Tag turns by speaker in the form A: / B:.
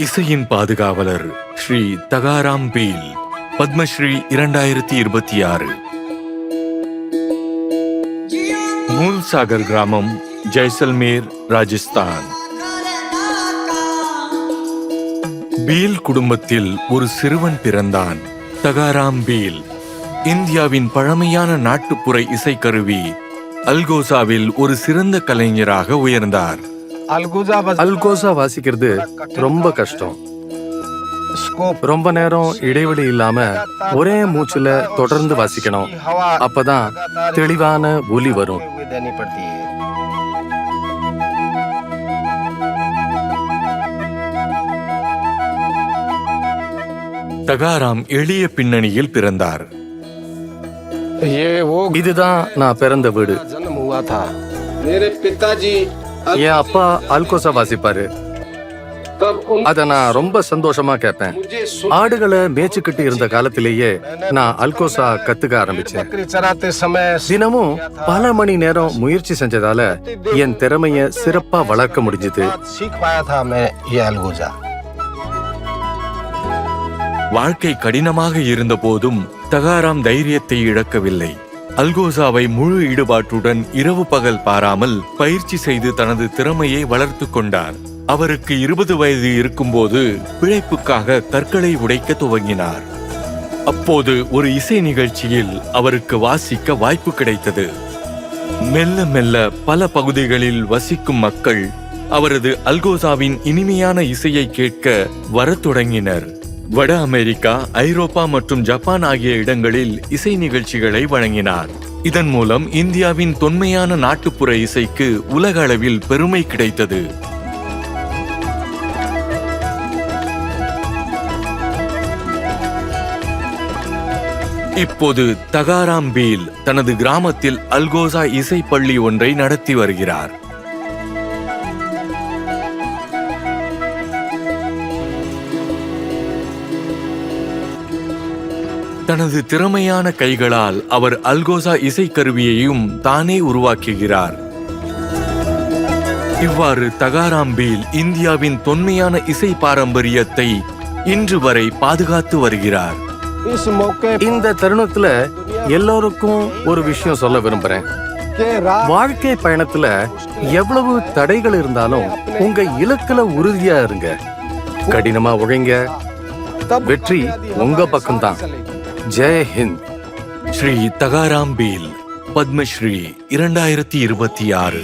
A: இசையின் பாதுகாவலர் ஸ்ரீ தகாராம் பீல், பத்மஸ்ரீ 2026. மூல்சாகர் கிராமம், ஜெய்சல்மேர், ராஜஸ்தான். பீல் குடும்பத்தில் ஒரு சிறுவன் பிறந்தான். தகாராம் பீல் இந்தியாவின் பழமையான நாட்டுப்புற இசைக்கருவி அல்கோசாவில் ஒரு சிறந்த கலைஞராக உயர்ந்தார்.
B: அல்கோசா வாசிக்கிறது ரொம்ப கஷ்டம். ரொம்ப நேரம் இடைவெளி இல்லாம ஒரே மூச்சுல தொடர்ந்து வாசிக்கணும். அப்பதான் தெளிவான ஒலி வரும்.
A: தகாராம் எளிய பின்னணியில் பிறந்தார்.
B: இதுதான் நான் பிறந்த வீடு. என் அப்பா அல்கோசா வாசிப்பாரு. அத நான் ரொம்ப சந்தோஷமா கேட்பேன். ஆடுகளை மேய்ச்சிக்கிட்டு இருந்த காலத்திலேயே நான் அல்கோசா கத்துக்க ஆரம்பிச்சேன். தினமும் பல மணி நேரம் முயற்சி செஞ்சதால என் திறமைய சிறப்பா வளர்க்க முடிஞ்சது.
A: வாழ்க்கை கடினமாக இருந்த போதும் தகாராம் தைரியத்தை இழக்கவில்லை. அல்கோசாவை முழு ஈடுபாட்டுடன் இரவு பகல் பாராமல் பயிற்சி செய்து தனது திறமையை வளர்த்து கொண்டார். அவருக்கு 20 வயது இருக்கும்போது பிழைப்புக்காக கற்களை உடைக்க துவங்கினார். அப்போது ஒரு இசை நிகழ்ச்சியில் அவருக்கு வாசிக்க வாய்ப்பு கிடைத்தது. மெல்ல மெல்ல பல பகுதிகளில் வசிக்கும் மக்கள் அவரது அல்கோசாவின் இனிமையான இசையை கேட்க வரத் தொடங்கினர். வட அமெரிக்கா, ஐரோப்பா மற்றும் ஜப்பான் ஆகிய இடங்களில் இசை நிகழ்ச்சிகளை வழங்கினார். இதன் மூலம் இந்தியாவின் தொன்மையான நாட்டுப்புற இசைக்கு உலக அளவில் பெருமை கிடைத்தது. இப்போது தகாராம் பீல் தனது கிராமத்தில் அல்கோசா இசை பள்ளி ஒன்றை நடத்தி வருகிறார். தனது திறமையான கைகளால் அவர் அல்கோசா இசைக்கருவியையும் தானே உருவாக்குகிறார். இவ்வாறு தகாராம் பீல் இந்தியாவின் தொன்மையான இசை பாரம்பரியத்தை இன்று வரை பாதுகாத்து வருகிறார்.
B: இந்த தருணத்துல எல்லோருக்கும் ஒரு விஷயம் சொல்ல விரும்புறேன். வாழ்க்கை பயணத்துல எவ்வளவு தடைகள் இருந்தாலும் உங்க இலக்குல உறுதியா இருங்க. கடினமா உழைங்க. வெற்றி உங்க பக்கம்தான். ஜெய் ஹிந்த்.
A: ஸ்ரீ தகாராம் பீல், பத்மஸ்ரீ 2026.